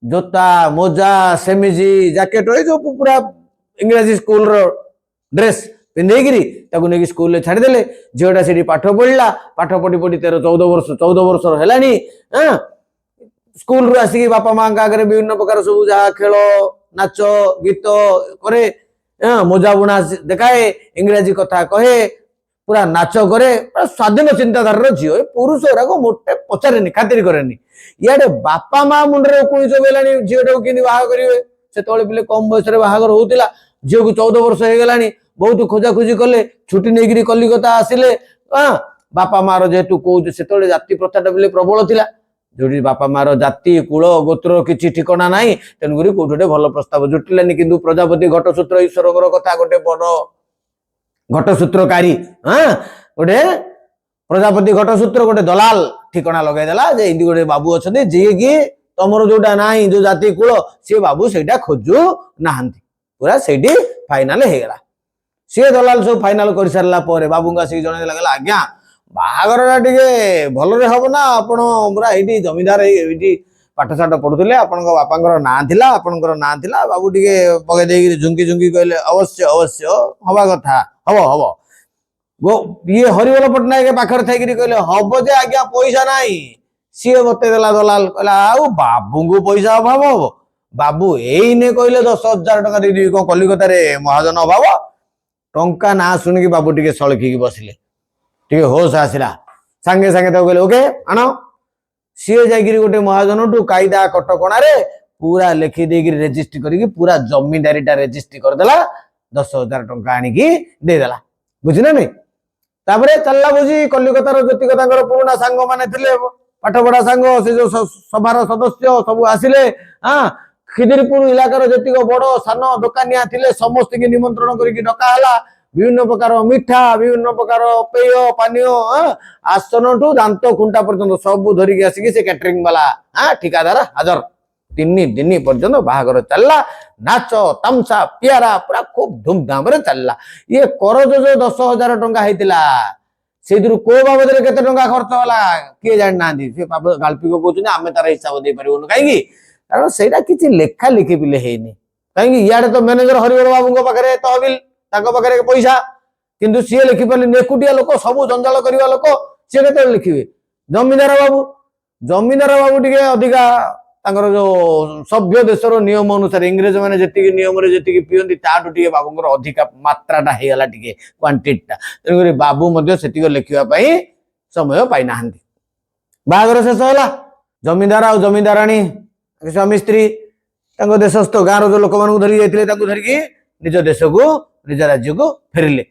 जोता मोजा सेमिजी जैकेट जो पूरा इंग्रजी स्कूल रो ड्रेस पिंधेगिरी ताकू नेकी स्कूल ले छाड़ी देले झीटा सेठी पाठ पढ़ला पाठ पढ़ी पढ़ी 13 14 वर्ष हेलानी हां स्कूल रू आसिकी बापा माँ का आगे विभिन्न प्रकार सब जहाँ खेल नाच गीत करे मोजा बुणा देखाए इंग्रजी कथा कहे पूरा नाच करे स्वाधीन चिंताधार झील पुरुष गुराक मोटे पचारे खातिर करे इे बापा माँ मुंडे उकुणी चबेलानी झीटा को कि बाहा करेंगे से पिले कम बयस बाहागर होता झील को 14 वर्ष हो गलानी बहुत खोजाखोजी कले छुट्टी नहीं कलिकता आसिले बापा माँ जेहेतु कौन से जाति प्रथा बिले प्रबल थिला जो बापा मार जाति कूल गोत्र किसी ठिकना ना तेणुक कौटे भल प्रस्ताव जुटिलानी किंतु प्रजापति घटसूत्र ईश्वर कथा गोटे बड़ घटसूत्रकारी हाँ गोटे प्रजापति घटसूत्र गोटे दलाल ठिकना लगेदेला जे इndi गोटे बाबू अच्छा जी कि तमर जोटा ना जो जाति कूल सी बाबू से खोजु ना पूरा से फाइनाल हो गला सी दलाल सब फाइनाल कर सारा बाबू जन लगे आज्ञा बाहागर टे भल हम ना आपण पूरा ये जमीदार पाठशाठ पढ़ुले आपण बापा ना थिला आपणकर ना थिला बाबू टे पकई झुंकी झुंकी कहले अवश्य अवश्य हवा कथा हम हम ये हरिवल पट्टनायक पाखर थी कहले हम जे आज्ञा पैसा ना सी बतेदेला दलाल कहला बाबू को पैसा अभाव हम बाबू एने कहले 10,000 टका दे कौन कलिकता महाजन अभाव टंका ना शुणिकी बाबू टे सड़की बसिले टे होश आसला सांगे सांगे तो कहले ओके आण सी जाकि गोटे महाजन टू कायदा कटकणा पूरा लिखि देगी रेजिस्ट्री करके पूरा जमींदारीटा रेजिस्ट्री करदेला 10,000 टंका आनिकी देदेला बुझिना नहीं तापरे चलला बुझी कलिकतार जतिक पुराना सांग माने थिले पाठपढ़ा सांग से जो सभार सदस्य सब आसिले हाँ खिदिरपुर इलाकार जतिक बड़ सान दोकानिया थिले समस्त की निमंत्रण करके डकाला विभिन्न प्रकार मिठा विभिन्न प्रकार पेय पानीय आसन ठू दांत खुंटा पर्यंत सब धरिकी आसिकी से कैटरिंग वाला हाँ ठिकादार हाजर 3 दिन पर्यंत बाहागर चलला नाच तमसा पियारा पूरा खूब धूमधाम रे चलला ये करज जो 10,000 टंका होता से को बाबद केते टंका खर्च होला किए जान ना से गाल्पी को कहउछ आमे तार हिसाब दे परिबो काई कारण सेटा किछि लेखा लिखि बिले हेनी काई इयाडे तो मैनेजर हरिवर बाबू पाखरे तहबिल ताको पाखरे पैसा किंतु सी लिखि पाले नेकुटिया लोक सब जंजाल करवा लोक सी केते लिखिबे जमींदार बाबू टिके अधिका तांकर जो सभ्य देशर नियम अनुसार इंग्रेज माने जेतिकी नियम रे जेतिकी पियंती ताटू टिके बाबूंकर अधिका मात्राटा हेगला टिके क्वांटिटीटा तेणुकरी बाबू मध्य सेतिको लिखिबा पई समय पाई नाहंती बागर शेष होला जमींदार आ जमींदाराणी स्वामी स्त्री तांको देशस्थ गाँव जो लोक मानू धरी जाइथिले तांको धरिकी निज देश को निज राज्य को फेरिले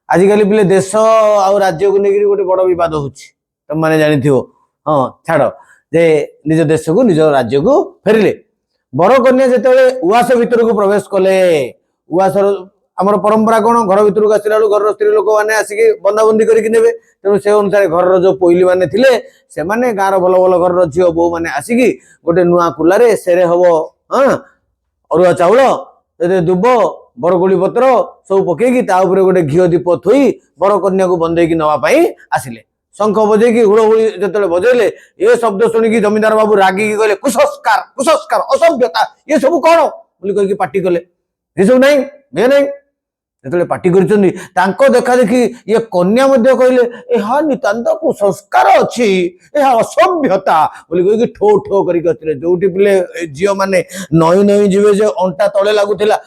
आजिकल पिले देश आ राज्य को लेकर गोटे बड़ विवाद होछि तुम माने जानि थियो हां छाड़ जे निज देश को निज राज्य को फेरिले बर कन्या जेतेबेले उआस भितर को प्रवेश कले उआस आमर परंपरा कौन घर भितर को आसला घर स्त्री लोक मैंने आसिक बंदाबंदी करके नेबे तेणु से अनुसार घर जो पोइली माने थिले से माने गाँव भल भल घर झील बो मैंने आसिकी गोटे नुआ कुलारे सेरे हम हाँ अरुआ चाउल दुब बरकोड़ी पत्र सब पकईकी गोटे घीओ दीप थोई बर कन्या को बंदेकी नवाई आसिले शंख बजेकी हुड़हुड़ी जो बजेले ये शब्द शुणिकी जमींदार बाबू रागिकी कहले कुसंस्कार कुसंस्कार असभ्यता ये सब कौन बोली पार्टी कले ये सब नहीं ये नहीं ଯେତେବେଳେ ପାଟି କରିଛନ୍ତି ତାଙ୍କ ଦେଖା ଦେଖି ଇଏ କନ୍ୟା ମଧ୍ୟ କହିଲେ ଏହା ନିତାନ୍ତ କୁସଂସ୍କାର ଅଛି, ଏହା ଅସଭ୍ୟତା ବୋଲି କହିକି ଠୋ ଠୋ କରିକି ଆସିଥିଲେ। ଯୋଉଠି ପିଲେ ଝିଅ ମାନେ ନଈ ନଈ ଯିବେ ଯେ ଅଣ୍ଟା ତଳେ ଲାଗୁଥିଲା,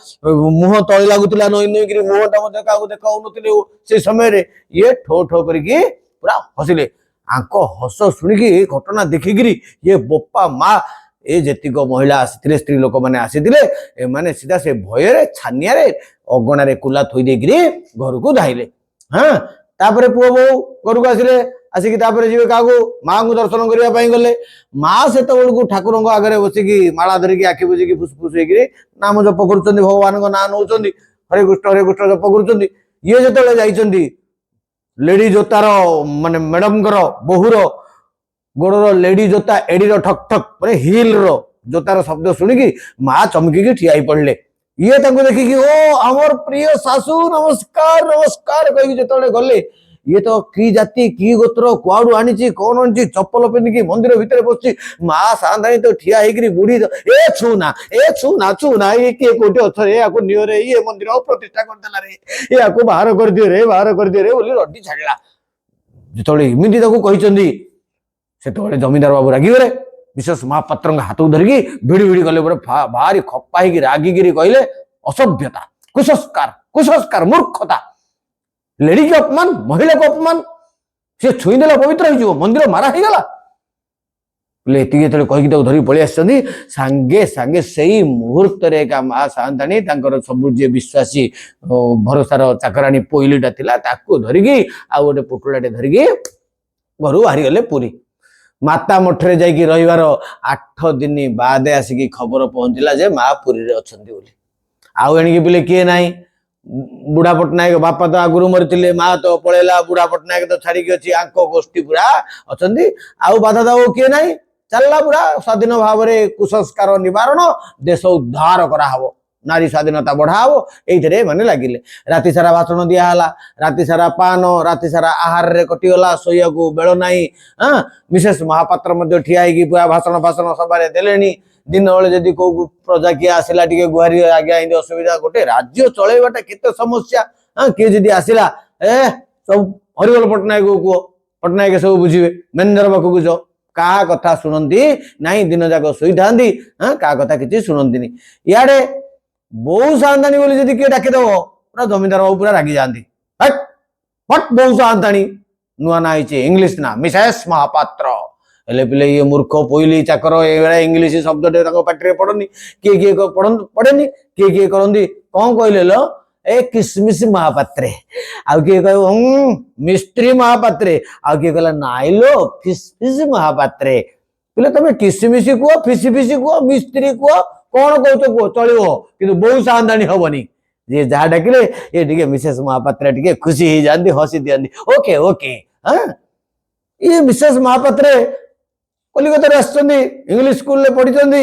ମୁହଁ ତଳେ ଲାଗୁଥିଲା, ନଈ ନଈକିରି ମୁହଁଟା ମଧ୍ୟ କାହାକୁ ଦେଖାଉନଥିଲେ ସେ ସମୟରେ ଇଏ ଠୋ ଠୋ କରିକି ପୁରା ହସିଲେ। ଆଙ୍କ ହସ ଶୁଣିକି ଘଟଣା ଦେଖିକିରି ଇଏ ବୋପା ମା ଏ ଯେତିକ ମହିଳା ଆସିଥିଲେ, ସ୍ତ୍ରୀ ଲୋକମାନେ ଆସିଥିଲେ, ଏମାନେ ସିଧା ସେ ଭୟରେ ଛାନିଆରେ ଅଗଣାରେ କୁଲା ଥୋଇ ଦେଇକିରି ଘରକୁ ଧାଇଲେ। ହଁ, ତାପରେ ପୁଅ ବୋଉ ଘରକୁ ଆସିଲେ, ଆସିକି ତାପରେ ଯିବେ କାହାକୁ ମାଙ୍କୁ ଦର୍ଶନ କରିବା ପାଇଁ ଗଲେ। ମା ସେତେବେଳକୁ ଠାକୁରଙ୍କ ଆଗରେ ବସିକି ମାଳା ଧରିକି ଆଖି ବୁଝିକି ଫୁସଫୁସ ହେଇକିରି ନାମ ଜପ କରୁଛନ୍ତି, ଭଗବାନଙ୍କ ନାଁ ନଉଛନ୍ତି, ହରେ କୃଷ୍ଣ ଜପ କରୁଛନ୍ତି। ଇଏ ଯେତେବେଳେ ଯାଇଛନ୍ତି ଲେଡି ଜୋତାର ମାନେ ମ୍ୟାଡମଙ୍କର ବୋହୁର ଗୋଡର ଲେଡି ଜୋତା ଏଡିର ଠକ୍ ଠକ୍ ମାନେ ହିଲର ଜୋତାର ଶବ୍ଦ ଶୁଣିକି ମା ଚମକିକି ଠିଆ ହେଇ ପଡିଲେ। ଇଏ ତାଙ୍କୁ ଦେଖିକି ଓ ଆମର ପ୍ରିୟ ଶାଶୁ ନମସ୍କାର ନମସ୍କାର କହିକି ଯେତେବେଳେ ଗଲେ, ଇଏ ତ କି ଜାତି କି ଗୋତ୍ର କୁଆଡୁ ଆଣିଛି କଣ ଆଣିଛି ଚପଲ ପିନ୍ଧିକି ମନ୍ଦିର ଭିତରେ ବସିଛି। ମା ସାନ୍ତାଣୀ ତ ଠିଆ ହେଇକିରି ବୁଢୀ ଛୁନା ଇଏ କିଏ କୋଉଠି ଅଛ ରେ, ୟାକୁ ନିଅରେ, ଇଏ ମନ୍ଦିର ପ୍ରତିଷ୍ଠା କରିଦେଲା ରେ, ୟାକୁ ବାହାର କରିଦିଅ ରେ ବୋଲି ରଡି ଛାଡିଲା। ଯେତେବେଳେ ଏମିତି ତାକୁ କହିଛନ୍ତି ସେତେବେଳେ ଜମିଦାର ବାବୁ ରାଗିଗଲେ। ବିଶେଷ ମହାପାତ୍ରଙ୍କ ହାତକୁ ଧରିକି ଭିଡି ଭିଡି ଗଲେ, ଗୋଟେ ଭାରି ଖପା ହେଇକି ରାଗିକିରି କହିଲେ ଅସଭ୍ୟତା, କୁସଂସ୍କାର, ମୂର୍ଖତା, ଲେଡିକି ଅପମାନ, ମହିଳାକୁ ଅପମାନ, ସେ ଛୁଇଁଦେଲା ପବିତ୍ର ହେଇଯିବ, ମନ୍ଦିର ମାରା ହେଇଗଲା। ଏତିକି ଯେତେବେଳେ କହିକି ତାକୁ ଧରିକି ପଳେଇ ଆସିଛନ୍ତି, ସାଙ୍ଗେ ସାଙ୍ଗେ ସେଇ ମୁହୂର୍ତ୍ତରେ ଏକା ମା ସାନ୍ତାଣୀ ତାଙ୍କର ସବୁ ଯିଏ ବିଶ୍ୱାସୀ ଭରସାର ଚାକରାଣୀ ପୋଇଲିଟା ଥିଲା ତାକୁ ଧରିକି ଆଉ ଗୋଟେ ପୁଟୁଳାଟେ ଧରିକି ଘରୁ ବାହାରିଗଲେ ପୁରୀ। ମାତା ମଠରେ ଯାଇକି ରହିବାର 8 ଦିନ ବାଦେ ଆସିକି ଖବର ପହଞ୍ଚିଲା ଯେ ମା ପୁରୀରେ ଅଛନ୍ତି ବୋଲି। ଆଉ ଏଣିକି ପିଲେ କିଏ ନାହିଁ, ବୁଢା ପଟ୍ଟନାୟକ ବାପା ତ ଆଗରୁ ମରିଥିଲେ, ମା ତ ପଳେଇଲା, ବୁଢା ପଟ୍ଟନାୟକ ତ ଛାଡିକି ଅଛି, ଆଙ୍କ ଗୋଷ୍ଠୀ ପୁରା ଅଛନ୍ତି, ଆଉ ବାଧା ଦାଉ କିଏ ନାହିଁ। ଚାଲିଲା ପୁରା ସ୍ୱାଧୀନ ଭାବରେ କୁସଂସ୍କାର ନିବାରଣ, ଦେଶ ଉଦ୍ଧାର କରାହବ, ନାରୀ ସ୍ୱାଧୀନତା ବଢାହବ, ଏଇଥିରେ ମାନେ ଲାଗିଲେ। ରାତି ସାରା ଭାଷଣ ଦିଆହେଲା, ରାତି ସାରା ପାନ, ରାତି ସାରା ଆହାରରେ କଟିଗଲା, ଶୋଇବାକୁ ବେଳ ନାହିଁ। ମିସେସ ମହାପାତ୍ର ମଧ୍ୟ ଠିଆ ହେଇକି ପୁରା ଭାଷଣ ସଭାରେ ଦେଲେଣି। ଦିନ ବେଳେ ଯଦି କୋଉ ପ୍ରଜା କିଏ ଆସିଲା ଟିକେ ଗୁହାରି ଆଜ୍ଞା ଏମିତି ଅସୁବିଧା, ଗୋଟେ ରାଜ୍ୟ ଚଳେଇବାଟା କେତେ ସମସ୍ୟା। କିଏ ଯଦି ଆସିଲା ସବୁ ହରିବୋଲ ପଟ୍ଟନାୟକକୁ କୁହ, ପଟ୍ଟନାୟକ ସବୁ ବୁଝିବେ, ମ୍ୟାନେଜର ପାଖକୁ ଯାଅ, କାହା କଥା ଶୁଣନ୍ତି ନାଇଁ, ଦିନ ଯାକ ଶୋଇଥାନ୍ତି, କାହା କଥା କିଛି ଶୁଣନ୍ତିନି। ଇଆଡେ ବୋଉ ସାନ୍ତାଣୀ ବୋଲି ଯଦି କିଏ ଡାକିଦବ ପୁରା ଜମିଦାର ବାବୁ ପୁରା ରାଗି ଯାଆନ୍ତି। ବୋଉ ସାନ୍ତାଣୀ, ନୂଆ ନା ହେଇଛି, ଇଂଲିଶ ନା ମିସେସ ମହାପାତ୍ର। ହେଲେ ପିଲେ ଇଏ ମୂର୍ଖ ପୋଇଲି ଚାକର ଏଇଭଳିଆ ଇଂଲିଶ ଶବ୍ଦଟେ ତାଙ୍କ ପାଟିରେ ପଡନି, କିଏ ପଡେନି, କିଏ କରନ୍ତି କଣ କହିଲେ ଲ ଏ କିସମିସ ମହାପାତ୍ରେ, ଆଉ କିଏ କହିବ ମିସ୍ତ୍ରୀ ମହାପାତ୍ରେ, ଆଉ କିଏ କହିଲା ନାଇଲୋ ଫିସଫିସ ମହାପାତ୍ରେ। ପିଲେ ତମେ କିସମିସି କୁହ, ଫିସି କୁହ, ମିସ୍ତ୍ରୀ କୁହ, କଣ କହୁଛ କୁହ, ଚଳିବ, କିନ୍ତୁ ବୋଉ ସାନ୍ତାଣୀ ହବନି। ଯିଏ ଯାହା ଡାକିଲେ ଏ ଟିକେ ମିସେସ ମହାପାତ୍ର ଟିକେ ଖୁସି ହେଇଯାନ୍ତି, ହସି ଦିଅନ୍ତି, ଓକେ। ଇଏ ମିସେସ ମହାପାତ୍ରେ କଲିକତାରେ ଆସିଛନ୍ତି, ଇଂଲିଶ ସ୍କୁଲରେ ପଢିଛନ୍ତି।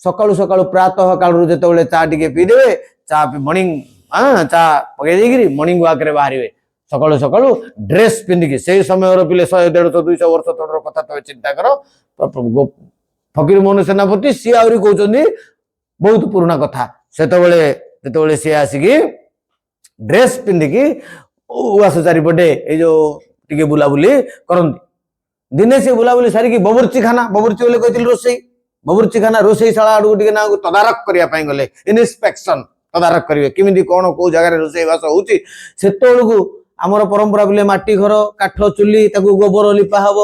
ସକାଳୁ ପ୍ରାତଃ କାଳରୁ ଯେତେବେଳେ ଚା ଟିକେ ପିଇଦେବେ, ଚା ମର୍ଣ୍ଣିଂ ଚା ପକେଇ ଦେଇକିରି ମର୍ଣ୍ଣିଂ ୱାକରେ ବାହାରିବେ। ସକାଳୁ ଡ୍ରେସ ପିନ୍ଧିକି, ସେଇ ସମୟର ପିଲେ 100, 150, 200 ବର୍ଷ ତଳର କଥା ତମେ ଚିନ୍ତା କର। ଫକୀର ମୋହନ ସେନାପତି ସିଏ ଆହୁରି କହୁଛନ୍ତି ବହୁତ ପୁରୁଣା କଥା। ଯେତେବେଳେ ସିଏ ଆସିକି ଡ୍ରେସ ପିନ୍ଧିକି ଉଆସ ଚାରିପଟେ ଏଇ ଯୋଉ ଟିକେ ବୁଲାବୁଲି କରନ୍ତି। ଦିନେ ସେ ବୁଲାବୁଲି ସାରିକି ବବୁର୍ଚିଖାନା ବୋଲି କହିଥିଲି ବବୁର୍ଚିଖାନା ରୋଷେଇଶାଳା ଆଡକୁ ଟିକେ ନା ତଦାରଖ କରିବା ପାଇଁ ଗଲେ, ଇନ୍ସପେକ୍ସନ ତଦାରଖ କରିବେ କେମିତି କଣ କୋଉ ଜାଗାରେ ରୋଷେଇ ବାସ ହଉଛି। ସେତେବେଳକୁ ଆମର ପରମ୍ପରା ବୋଲେ ମାଟି ଘର, କାଠ ଚୁଲି, ତାକୁ ଗୋବର ଲିପା ହବ,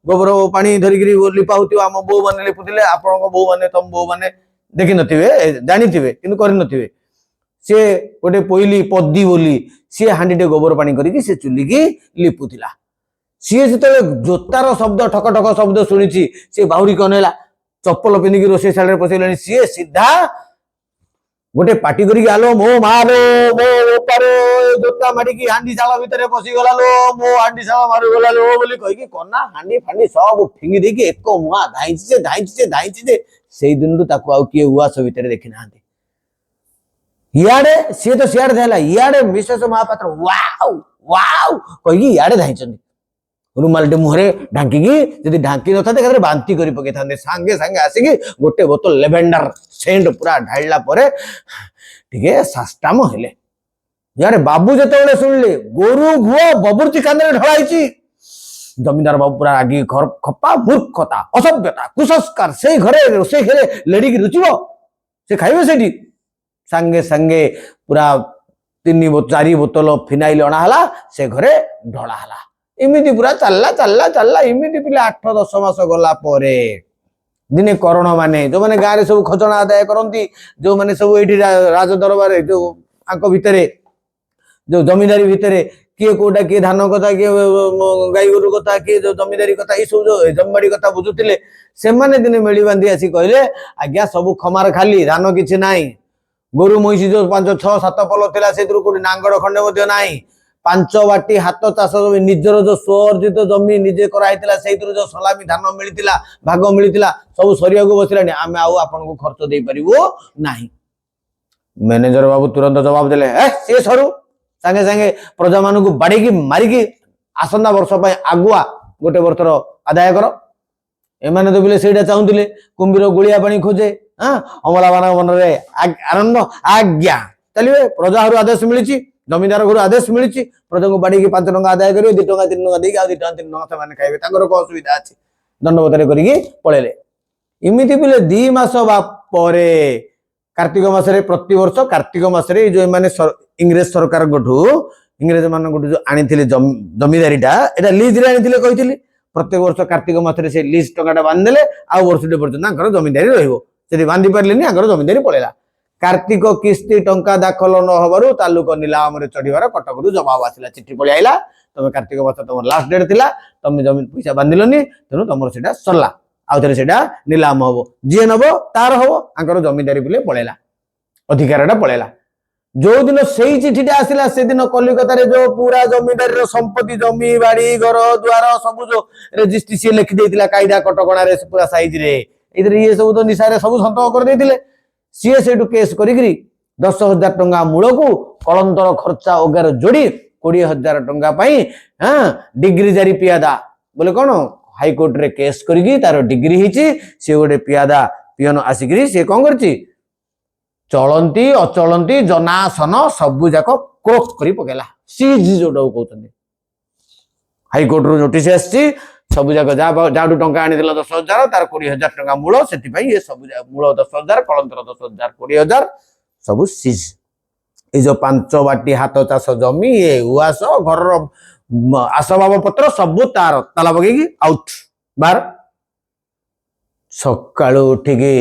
ଗୋବର ପାଣି ଧରିକିରି ଲିପା ହଉଥିବ। ଆମ ବୋଉ ମାନେ ଲିପୁଥିଲେ, ଆପଣଙ୍କ ବୋଉ ମାନେ ତମ ବୋଉ ମାନେ ଦେଖିନଥିବେ, ଜାଣିଥିବେ କିନ୍ତୁ କରିନଥିବେ। ସିଏ ଗୋଟେ ପୋଇଲି ପଦି ବୋଲି ସିଏ ହାଣ୍ଡିଟେ ଗୋବର ପାଣି କରିକି ସେ ଚୁଲିକି ଲିପୁଥିଲା। ସିଏ ଯେତେବେଳେ ଜୋତାର ଶବ୍ଦ, ଠକ ଠକ ଶବ୍ଦ ଶୁଣିଛି, ସିଏ ବାହୁରି କନେଇଲା, ଚପଲ ପିନ୍ଧିକି ରୋଷେଇ ଶାଳରେ ପଶିଗଲାଣି। ସିଏ ସିଧା ଗୋଟେ ପାଟି କରିକି ଆଲୋ ମୋ ମାଲୋ, ମୋ ବୋପାଲୋ, ଜୋତା ମାଡିକି ହାଣ୍ଡି ଶାଳ ଭିତରେ ପଶିଗଲା ଲୋ, ମୋ ହାଣ୍ଡି ଶାଳ ମାରିଗଲା ଲୋ ବୋଲି କହିକି କନା ହାଣ୍ଡି ଫାଣ୍ଡି ସବୁ ଫିଙ୍ଗି ଦେଇକି ଏକ ମୁହାଁ ଧାଇଁଛି ଯେ ସେଇ ଦିନରୁ ତାକୁ ଆଉ କିଏ ଉଆସ ଭିତରେ ଦେଖି ନାହାନ୍ତି। ଇଆଡେ ସିଏ ତ ସିଆଡେ ଧାଇଲା, ଇଆଡେ ମିସେସ ମହାପାତ୍ର ୱାଉ କହିକି ଇଆଡେ ଧାଇଁଛନ୍ତି। ରୁମାଲଟେ ମୁହଁରେ ଢାଙ୍କିକି, ଯଦି ଢାଙ୍କି ନଥାନ୍ତେ ଏକାଥରେ ବାନ୍ତି କରି ପକେଇଥାନ୍ତେ। ସାଙ୍ଗେ ଆସିକି ଗୋଟେ ବୋତଲ ଲେଭେଣ୍ଡର ସେଣ୍ଟ ପୁରା ଢାଳିଲା ପରେ ଟିକେ ସାଷ୍ଟାମ ହେଲେ। यारे बाबू जिते शुणिले गोरु घुଅ बबुर्ची कांदे ढळाई जमींदार बाबू पूरा रागी घर खपा मूर्खता असभ्यता कुसंस्कार से घरे रोषे खेले लेडी की रुचिब से खाइबे सेठी सांगे सांगे पूरा 3-4 बोतल फिनाइल अणाला से घरे ढळाला इमिति पूरा चलला चलला चलला इमिति पिले 8-10 मास गला परे दिने करण माने जो माने गारे सब खजना आदाय करंती जो माने सब एठी राज दरबार जो आंको भितरे जो जमींदारी भितरे किए कोटा किए धान कथा किए गाई गोरु कथा किए जो जमींदारी कथा ये सब जो जमीबाड़ी कथा बुझुतिले से माने दिने मेली बांधी आसी कहले आज्ञा सब खमार खाली धान किछि नाही गोरु महिषी जो 5-6-7 पल थिला सेतरु कोडी नांगड़ खंडे मध्ये नाही 5 बाटी हाथ चाष जमी निजर जो स्वअर्जित जमी निजे कराइतिला सेतरु जो सलामी धान मिलितिला भाग मिलितिला सब सरिया को बसिलानी आमे आउ आपन को खर्च देई परिबो नाही मैनेजर बाबू तुरंत जवाब देले ए से सरू संगे संगे प्रजा मान को बाड़ी की मारिकी आसंदा वर्ष आगुआ गोटे वर्षर आदाय कर एमाने तो बिले सेटा चाहूले कुंभीर गुलिया पानी खोजे हाँ अमला मान मन आनंद आज्ञा चलिए प्रजा आदेश मिली जमींदार घर आदेश मिली प्रजा को बाड़ी की 5 टंका आदाय करेंगे 2 टंका 3 टंका देगी 2 टंका 3 टंका से खाइबे असुविधा अच्छी दंडवत करी पलैले इमिति बिले 2 मास बापरे कार्तिक मासरे प्रति वर्ष कार्तिक मासरे जो माने इंग्रेज सरकार गोठू इंग्रेज मान गोठू जो आनी जमीदारीटा एटा लीज रे आनी कही प्रत्येक वर्ष कार्तिक मासरे से लीज टंकाटा बांधिदेले आ वर्षटे पर्यंत जमींदारी रहिबो से बांधि पारलेनी जमींदारी पलैला कार्तिक किस्ती टंका दाखल न हबारु तालुक नीलाम रे चढ़ीबार कटकरू जवाब आसिला चिट्ठी पळि आइला तमे कार्तिक मास तुम लास्ट डेट थिला तमे जमीन पैसा बांधिलोनी तेनु तुमर सेटा सरला आउ थरे सेटा नीलाम हबो जे नबो तार हबो आंकर जमींदारी बिले पळैला अधिकारटा पळैला जो दिन सेई चिठीटा आसिला से दिन कलिकता रे जो पूरा जमींदारी रो संपत्ति जमी बाड़ी घर द्वार सब जो रजिस्ट्री से लिखि देतिला कायदा कटकणा रे पूरा साइज रे इधर ये सब तो निशा रे सब संतक कर देतिले सीए सेठू केस करी 10,000 टंका मूल को कलंतर खर्चा वगैरह जोड़ी 20,000 टंका हाँ डिग्री जारी पियादा बोले कौन हाईकोर्ट रे केस करी तार डिग्री हिची से गोटे पियादा पियन आसिक सी कौन करची चलती अचलती जनासन सबू जाक क्रोक करी पकेला सीज जोटा कहते हाईकोर्ट रू नोटिस आसी सब जाक जाडू टंका आनी 10,000 तार 20,000 टंका मूल से ये सब मूल 10,000 कलंतर 10,000 20,000 सब सीज ये जो 5 बाटी हाथ चाष जमी ये उआस घर आसबाब पत्र सब तार ताला पकईकी आउट बार सकाळु उठिकी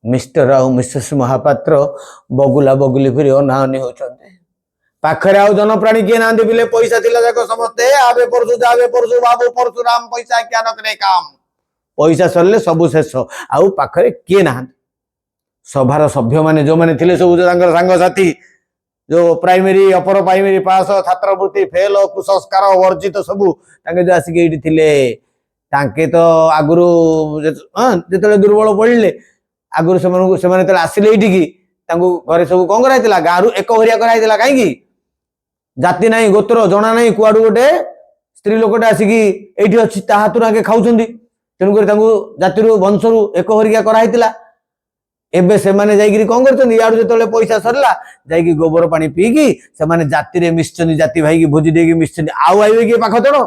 मिस्टर आउ मिसेस महापात्र बगुला बगुली फिर अनाहनी होचंते पाखरे आउ जनप्राणी किए ना बिले पैसा थिला जाक समस्ते आबे परसु बाबू परशुराम पैसा क्या न करे काम पैसा सरले सबु शेष आउ पाखरे किए ना सभार सभ्य माने जो माने थिले सब सांग साथी जो प्राइमरी अपर प्राइमरी पास छात्रवृत्ति फेल कुसंस्कार वर्जित सबू तांके जो आसिक एठी थिले तांके तो आगुरु जेतले दुर्बल पड़िले आगुरु से माने तले आसिले एठी तांको घरे सब कोन कराइतिला गारु एक घरिया कराइतिला काई की जाति नाही गोत्र जना नाही कुआडू गोटे स्त्री लोकटे आसिकी एठी अछि ता हातुर आगे खाउछंदी तेनु कर तांको जातिरु वंशरु एक घरिया कराइतिला एबे से माने जाईगिरी कोन करछंदी याडू जेतले पैसा सरला जाईगी गोबर पानी पीकी से माने जाति रे मिश्चंदी जाति भाई की भोजी देगी मिश्चंदी आउ आइबे के पाख तोड़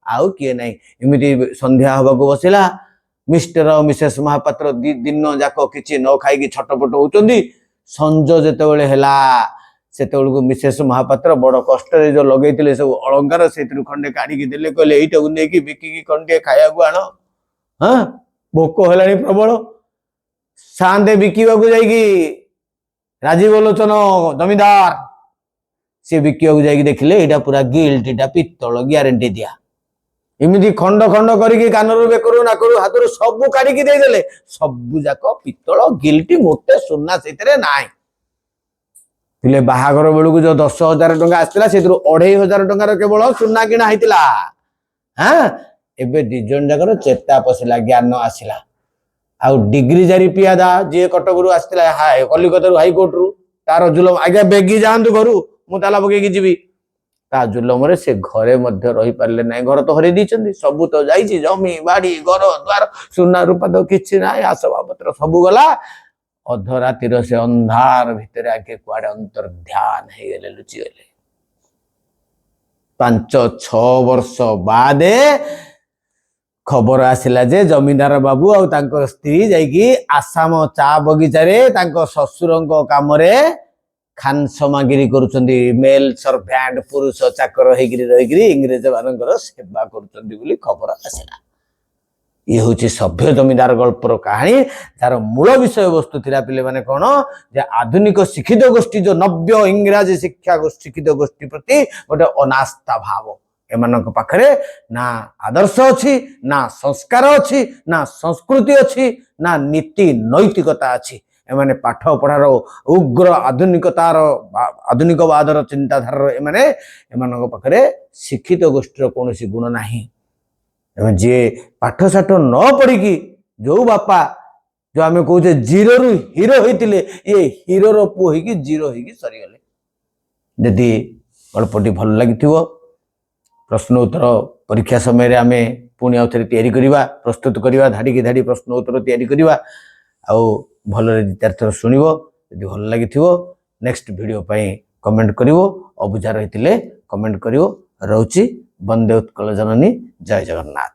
आउ किए नाही इमिति संध्या हबा को बसिला मिस्टर और मिसेस महापात्र दिन जाक किछि न खाइकी छटपट होचंदी संज जेतेबेले हेला सेतेबेलको मिसेस महापात्र बड़ कष्ट रे जो लगेइतिले सब अलंकार सेतिरु खंडे काढी की देले कहले एइटा उन्ने की बिकी की खंडे खाया को आनो हां भोक हेलानी प्रबल सांदे बिकिबा को जाईकी राजीव लोचन जमींदार से बिकिबा को जाईकी देखिले एइटा पूरा गिल्ट एटा पित्तल ग्यारंटी दिया इमिति खंड खंड करिकी कानरु बेकरु नाकरु हातरु सब काढी की देले सब जाक पित्तल गिल्टी मोटे सुन्ना सेतरे नाइ तिले बाहागर बेलू जो 10,000 टंका आसला से 2,500 टंकार केवल सुना किना होता हाँ एबे दिजन जाकर चेता पशिला ज्ञान आसला आउ डिग्री जारी पियादा जी कटक आसला कलिकता हाईकोर्ट रु तार जुलम आज्ञा बेगी जातु घर मु ताला पकईकी जीवी ता जुलम रे से घरे मध्य रही पारले ना घर तो हरई दी सबू तो जाइए जमी बाड़ी घर द्वार सुना रूपा तो किसी ना आसबाबपत्र सबू गला अधरातिर से अंधार भितर आगे कुआडे अंतर ध्यान हो गले लुचि गले 5-6 ବର୍ଷ ବାଦେ ଖବର ଆସିଲା ଯେ ଜମିଦାର ବାବୁ ଆଉ ତାଙ୍କର ସ୍ତ୍ରୀ ଯାଇକି ଆସାମ ଚା ବଗିଚାରେ ତାଙ୍କ ଶ୍ୱଶୁରଙ୍କ କାମରେ ଖାନସମାଗିରି କରୁଛନ୍ତି, ମେଲ ସର୍ଭ୍ୟାଣ୍ଟ ପୁରୁଷ ଚାକର ହେଇକିରି ରହିକିରି ଇଂରେଜ ମାନଙ୍କର ସେବା କରୁଛନ୍ତି ବୋଲି ଖବର ଆସିଲା। ଇଏ ହଉଛି ସଭ୍ୟ ଜମିଦାର ଗଳ୍ପର କାହାଣୀ, ଯାର ମୂଳ ବିଷୟବସ୍ତୁ ଥିଲା ପିଲାମାନେ କଣ ଯେ ଆଧୁନିକ ଶିକ୍ଷିତ ଗୋଷ୍ଠୀ ଯୋଉ ନବ୍ୟ ଇଂରାଜୀ ଶିକ୍ଷା ଶିକ୍ଷିତ ଗୋଷ୍ଠୀ ପ୍ରତି ଗୋଟେ ଅନାସ୍ଥା ଭାବ। ଏମାନଙ୍କ ପାଖରେ ନା ଆଦର୍ଶ ଅଛି, ନା ସଂସ୍କାର ଅଛି, ନା ସଂସ୍କୃତି ଅଛି, ନା ନୀତି ନୈତିକତା ଅଛି। ଏମାନେ ପାଠ ପଢାର ଉଗ୍ର ଆଧୁନିକବାଦର ଚିନ୍ତାଧାରାର ଏମାନଙ୍କ ପାଖରେ ଶିକ୍ଷିତ ଗୋଷ୍ଠୀର କୌଣସି ଗୁଣ ନାହିଁ। ଯିଏ ପାଠ ସାଠ ନ ପଢିକି ଯୋଉ ବାପା ଯୋଉ ଆମେ କହୁଛେ ଜିରୋରୁ ହିରୋ ହେଇଥିଲେ, ଇଏ ହିରୋର ପୁଅ ହେଇକି ଜିରୋ ହେଇକି ସରିଗଲେ। ଯଦି ଗଳ୍ପଟି ଭଲ ଲାଗିଥିବ, ପ୍ରଶ୍ନ ଉତ୍ତର ପରୀକ୍ଷା ସମୟରେ ଆମେ ପୁଣି ଆଉ ଥରେ ତିଆରି କରିବା, ପ୍ରସ୍ତୁତ କରିବା, ଧାଡ଼ିକି ଧାଡ଼ି ପ୍ରଶ୍ନ ଉତ୍ତର ତିଆରି କରିବା। ଆଉ ଭଲରେ 2-4 ଥର ଶୁଣିବ। ଯଦି ଭଲ ଲାଗିଥିବ ନେକ୍ସଟ ଭିଡ଼ିଓ ପାଇଁ କମେଣ୍ଟ କରିବ, ଅବୁଝା ରହିଥିଲେ କମେଣ୍ଟ କରିବ। ରହୁଛି। ବନ୍ଦେ ଉତ୍କଳ ଜନନୀ, ଜୟ ଜଗନ୍ନାଥ।